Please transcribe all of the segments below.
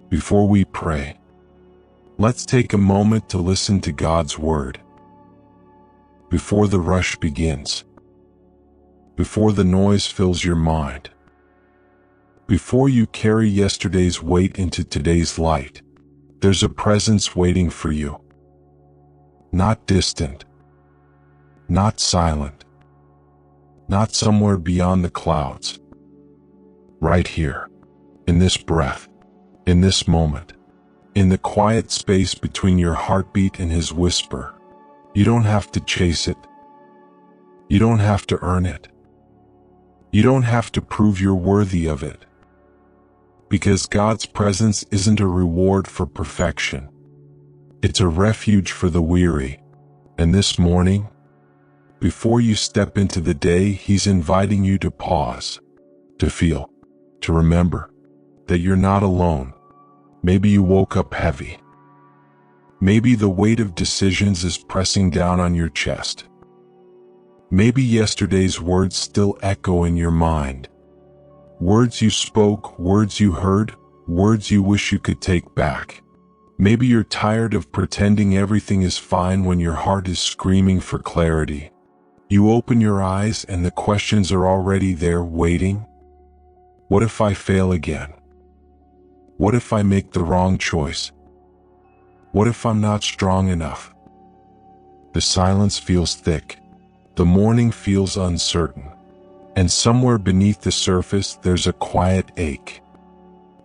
Before we pray, let's take a moment to listen to God's word. Before the rush begins, before the noise fills your mind, before you carry yesterday's weight into today's light, there's a presence waiting for you. Not distant, not silent, not somewhere beyond the clouds. Right here, in this breath, in this moment, in the quiet space between your heartbeat and His whisper. You don't have to chase it. You don't have to earn it. You don't have to prove you're worthy of it. Because God's presence isn't a reward for perfection. It's a refuge for the weary. And this morning, before you step into the day, He's inviting you to pause, to feel, to remember that you're not alone. Maybe you woke up heavy. Maybe the weight of decisions is pressing down on your chest. Maybe yesterday's words still echo in your mind. Words you spoke, words you heard, words you wish you could take back. Maybe you're tired of pretending everything is fine when your heart is screaming for clarity. You open your eyes and the questions are already there waiting. What if I fail again? What if I make the wrong choice? What if I'm not strong enough? The silence feels thick. The morning feels uncertain. And somewhere beneath the surface, there's a quiet ache.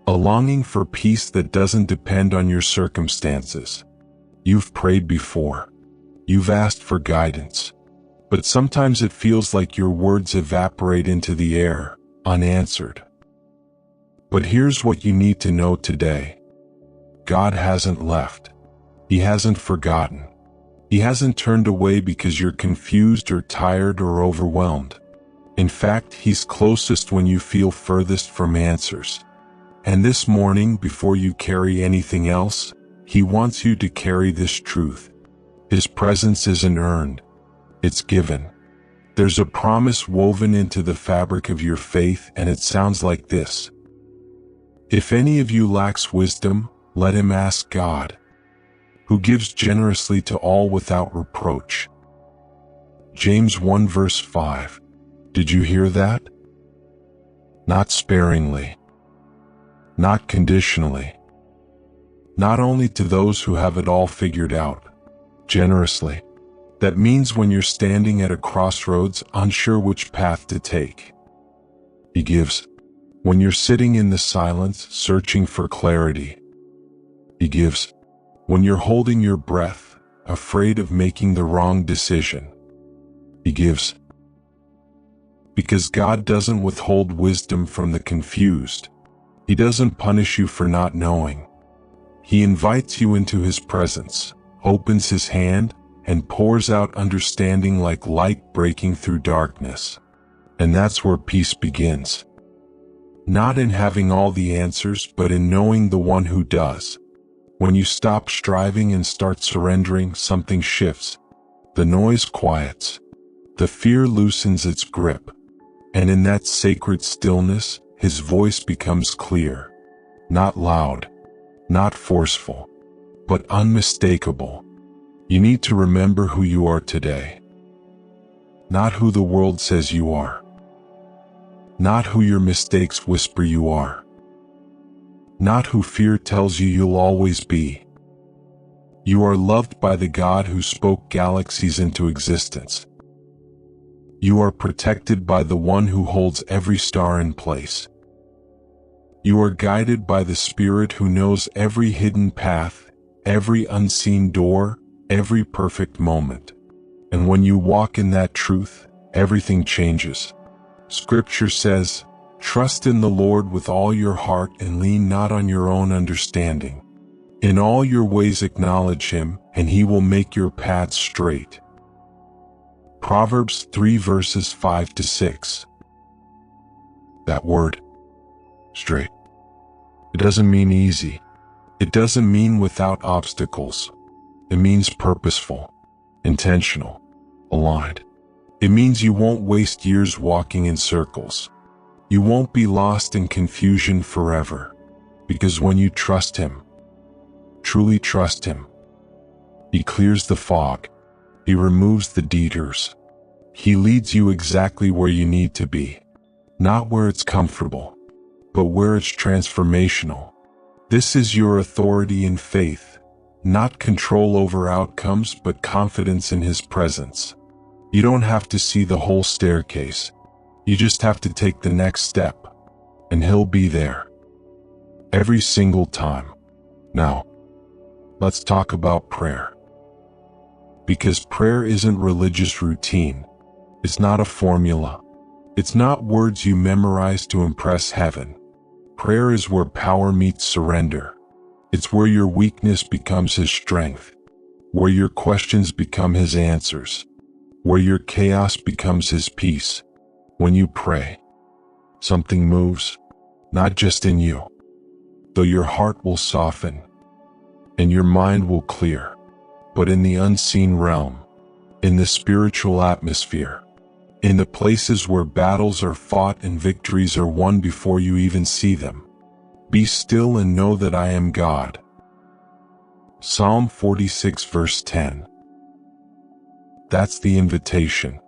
A longing for peace that doesn't depend on your circumstances. You've prayed before. You've asked for guidance. But sometimes it feels like your words evaporate into the air, unanswered. But here's what you need to know today. God hasn't left. He hasn't forgotten. He hasn't turned away because you're confused or tired or overwhelmed. In fact, He's closest when you feel furthest from answers. And this morning, before you carry anything else, He wants you to carry this truth. His presence isn't earned. It's given. There's a promise woven into the fabric of your faith, and it sounds like this. If any of you lacks wisdom, let him ask God, who gives generously to all without reproach. James 1 verse 5. Did you hear that? Not sparingly. Not conditionally. Not only to those who have it all figured out. Generously. That means when you're standing at a crossroads, unsure which path to take. He gives. When you're sitting in the silence, searching for clarity. He gives. When you're holding your breath, afraid of making the wrong decision. He gives. Because God doesn't withhold wisdom from the confused. He doesn't punish you for not knowing. He invites you into His presence, opens His hand, and pours out understanding like light breaking through darkness. And that's where peace begins. Not in having all the answers, but in knowing the one who does. When you stop striving and start surrendering, something shifts. The noise quiets. The fear loosens its grip. And in that sacred stillness, His voice becomes clear. Not loud, not forceful, but unmistakable. You need to remember who you are today. Not who the world says you are. Not who your mistakes whisper you are. Not who fear tells you you'll always be. You are loved by the God who spoke galaxies into existence. You are protected by the one who holds every star in place. You are guided by the Spirit who knows every hidden path, every unseen door, every perfect moment. And when you walk in that truth, everything changes. Scripture says, "Trust in the Lord with all your heart and lean not on your own understanding. In all your ways acknowledge Him, and He will make your paths straight." Proverbs 3 verses 5 to 6. That word, straight. It doesn't mean easy. It doesn't mean without obstacles. It means purposeful, intentional, aligned. It means you won't waste years walking in circles. You won't be lost in confusion forever. Because when you trust Him, truly trust Him, He clears the fog. He removes the detours. He leads you exactly where you need to be. Not where it's comfortable, but where it's transformational. This is your authority in faith, not control over outcomes, but confidence in His presence. You don't have to see the whole staircase. You just have to take the next step, and He'll be there. Every single time. Now, let's talk about prayer. Because prayer isn't religious routine. It's not a formula. It's not words you memorize to impress heaven. Prayer is where power meets surrender. It's where your weakness becomes His strength, where your questions become His answers, where your chaos becomes His peace. When you pray, something moves, not just in you, though your heart will soften and your mind will clear, but in the unseen realm, in the spiritual atmosphere, in the places where battles are fought and victories are won before you even see them. Be still and know that I am God. Psalm 46 verse 10. That's the invitation.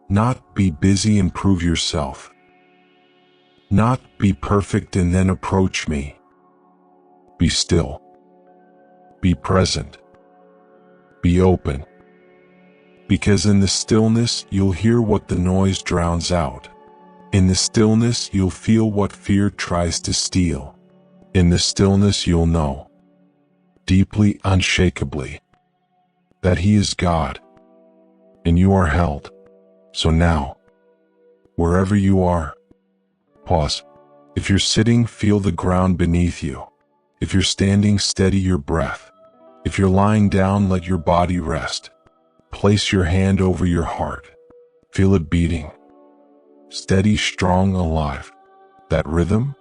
Not be busy and prove yourself. Not be perfect and then approach me. Be still. Be present. Be open. Because in the stillness, you'll hear what the noise drowns out. In the stillness, you'll feel what fear tries to steal. In the stillness, you'll know, deeply, unshakably, that He is God, and you are held. So now, wherever you are, pause. If you're sitting, feel the ground beneath you. If you're standing, steady your breath. If you're lying down, let your body rest. Place your hand over your heart. Feel it beating. Steady, strong, alive. That rhythm?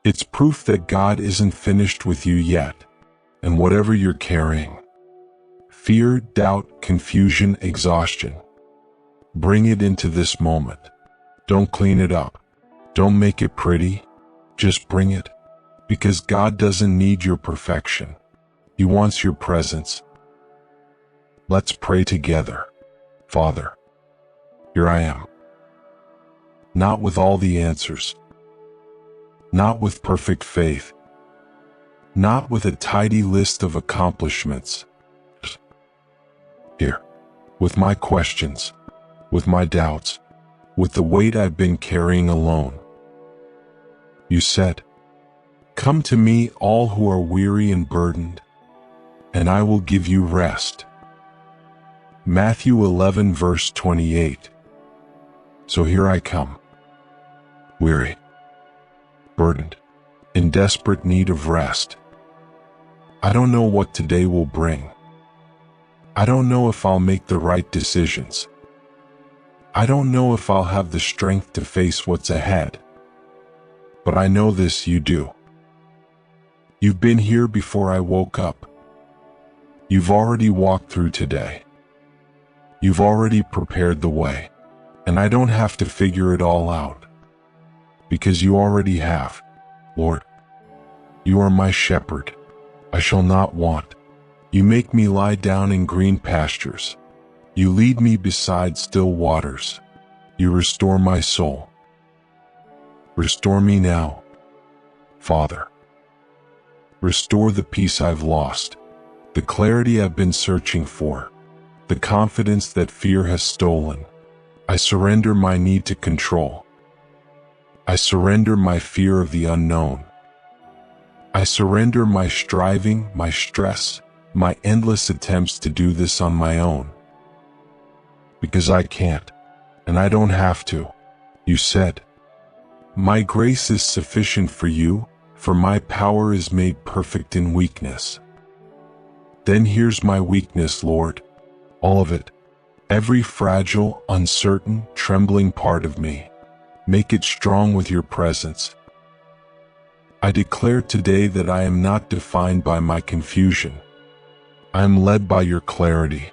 It's proof that God isn't finished with you yet. And whatever you're carrying, fear, doubt, confusion, exhaustion, bring it into this moment. Don't clean it up. Don't make it pretty. Just bring it. Because God doesn't need your perfection. He wants your presence. Let's pray together. Father, here I am. Not with all the answers. Not with perfect faith. Not with a tidy list of accomplishments. Here, with my questions, with my doubts, with the weight I've been carrying alone. You said, "Come to me, all who are weary and burdened, and I will give you rest." Matthew 11 verse 28. So here I come, weary, burdened, in desperate need of rest. I don't know what today will bring. I don't know if I'll make the right decisions. I don't know if I'll have the strength to face what's ahead. But I know this, you do. You've been here before I woke up. You've already walked through today. You've already prepared the way. And I don't have to figure it all out. Because you already have. Lord, you are my shepherd. I shall not want. You make me lie down in green pastures. You lead me beside still waters. You restore my soul. Restore me now, Father. Restore the peace I've lost, the clarity I've been searching for, the confidence that fear has stolen. I surrender my need to control. I surrender my fear of the unknown. I surrender my striving, my stress, my endless attempts to do this on my own. Because I can't, and I don't have to. You said, "My grace is sufficient for you, for my power is made perfect in weakness." Then here's my weakness, Lord. All of it. Every fragile, uncertain, trembling part of me. Make it strong with your presence. I declare today that I am not defined by my confusion. I am led by your clarity.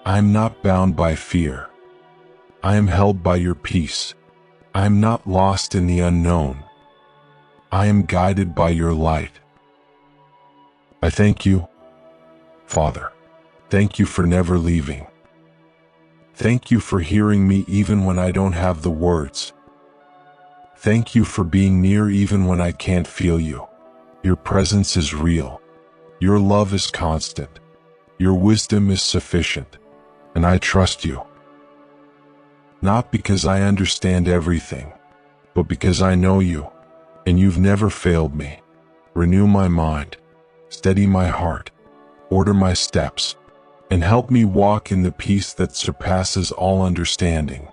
I am not bound by fear. I am held by your peace. I am not lost in the unknown. I am guided by your light. I thank you, Father. Thank you for never leaving. Thank you for hearing me even when I don't have the words. Thank you for being near even when I can't feel you. Your presence is real. Your love is constant. Your wisdom is sufficient. And I trust you. Not because I understand everything, but because I know you, and you've never failed me. Renew my mind, steady my heart, order my steps, and help me walk in the peace that surpasses all understanding.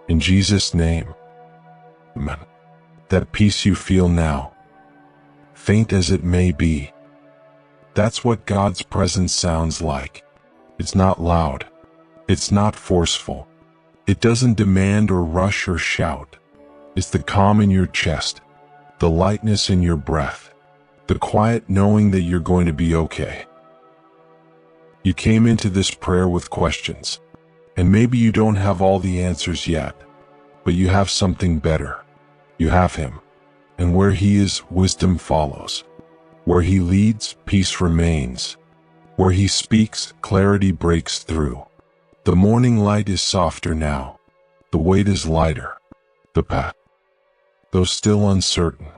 In Jesus' name, amen. That peace you feel now, faint as it may be, that's what God's presence sounds like. It's not loud. It's not forceful. It doesn't demand or rush or shout. It's the calm in your chest, the lightness in your breath, the quiet knowing that you're going to be okay. You came into this prayer with questions, and maybe you don't have all the answers yet, but you have something better. You have Him, and where He is, wisdom follows. Where He leads, peace remains. Where He speaks, clarity breaks through. The morning light is softer now. The weight is lighter. The path, though still uncertain,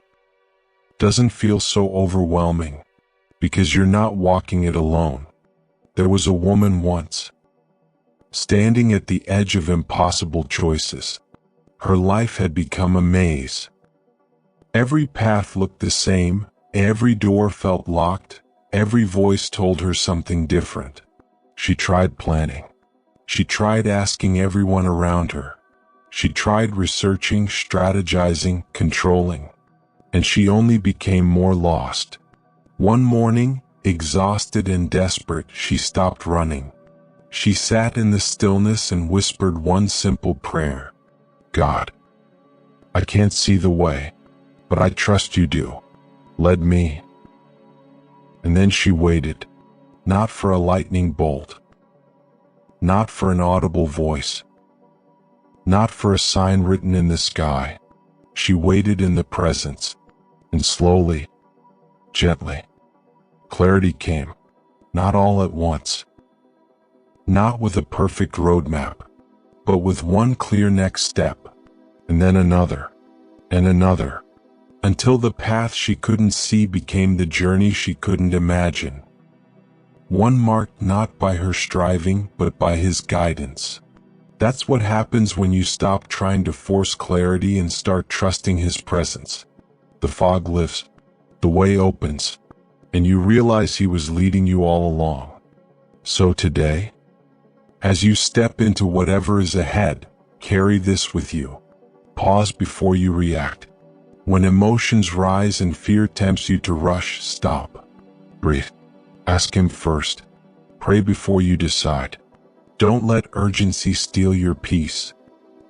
doesn't feel so overwhelming because you're not walking it alone. There was a woman once, standing at the edge of impossible choices. Her life had become a maze. Every path looked the same, every door felt locked, every voice told her something different. She tried planning. She tried asking everyone around her. She tried researching, strategizing, controlling, and she only became more lost. One morning, exhausted and desperate, she stopped running. She sat in the stillness and whispered one simple prayer. God, I can't see the way, but I trust you do. Lead me. And then she waited, not for a lightning bolt, not for an audible voice, not for a sign written in the sky. She waited in the presence, and slowly, gently, clarity came, not all at once, not with a perfect roadmap, but with one clear next step, and then another, and another, until the path she couldn't see became the journey she couldn't imagine. One marked not by her striving, but by His guidance. That's what happens when you stop trying to force clarity and start trusting His presence. The fog lifts, the way opens, and you realize He was leading you all along. So today, as you step into whatever is ahead, carry this with you. Pause before you react. When emotions rise and fear tempts you to rush, stop. Breathe. Ask Him first. Pray before you decide. Don't let urgency steal your peace.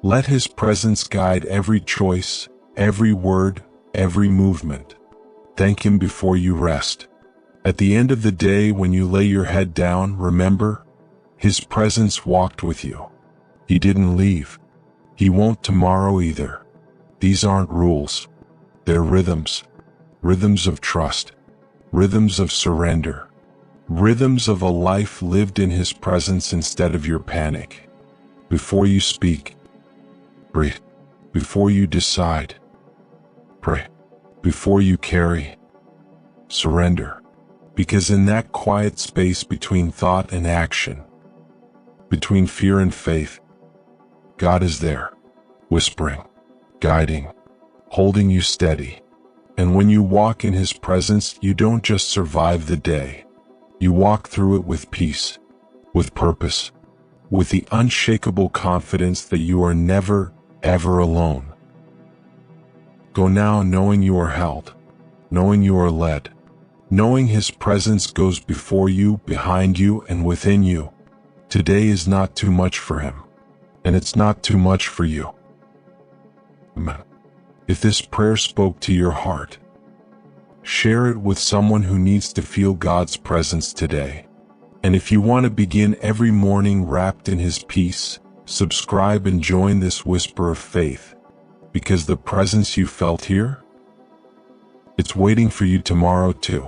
Let His presence guide every choice, every word, every movement. Thank Him before you rest. At the end of the day, when you lay your head down, remember, His presence walked with you. He didn't leave. He won't tomorrow either. These aren't rules. They're rhythms. Rhythms of trust. Rhythms of surrender. Rhythms of a life lived in His presence instead of your panic. Before you speak, breathe. Before you decide, pray. Before you carry, surrender. Because in that quiet space between thought and action, between fear and faith, God is there, whispering, guiding, holding you steady. And when you walk in His presence, you don't just survive the day. You walk through it with peace, with purpose, with the unshakable confidence that you are never, ever alone. Go now knowing you are held, knowing you are led, knowing His presence goes before you, behind you, and within you. Today is not too much for Him, and it's not too much for you. Amen. If this prayer spoke to your heart, share it with someone who needs to feel God's presence today. And if you want to begin every morning wrapped in His peace, subscribe and join this whisper of faith, because the presence you felt here It's waiting for you tomorrow too.